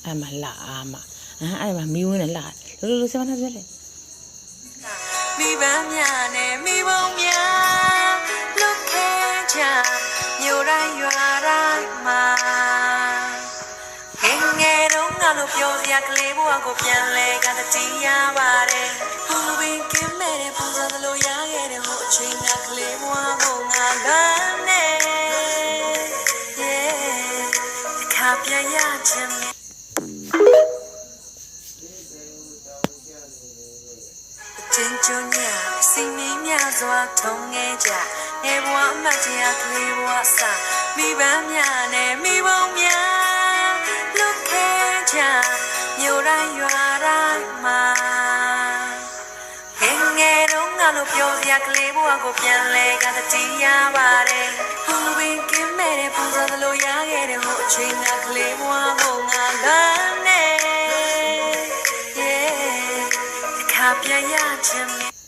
အဲ့မှာလာအားမှာအဲ့မှာမီးဝင်းနဲ့လာလို့စမနာပြောလေမိဘများနဲ့မိဘုံများလုခဲချမြို့တိုင်းရွာတိုင်းမှာငယ်တော့ငါတို့ပြောစရာကလေးဘဝကိုပြန်လဲကတည်းရပါတယ်ဘူဘင်းကင်းမဲ့တဲ့ပုံစံလိုရခဲ့တဲ့ဟိုအချိန်ကကလေးဘဝကိုငါလမ်းနေခါပြရခြင်းချင်းချွန်ညာစိတ်မင်းများစွာထုံငယ်ကြငယ်ဘဝအမှတ်တရကလေးဘဝစမိဘများနဲ့မိဘုံများလုခဲချမြို့တိုင်းရွာတိုင်းမှာငယ်တော့ငါတို့ပြောစရာကလေးဘဝကိုပြန်လဲကတည်းရပါတယ်ဘူဘင်းကင်းမဲ့တဲ့ပုံစံလိုရခဲ့တဲ့ဟိုအချိန်ကကလေးဘဝကိုငါလမ်းနေခါပြရခြင်း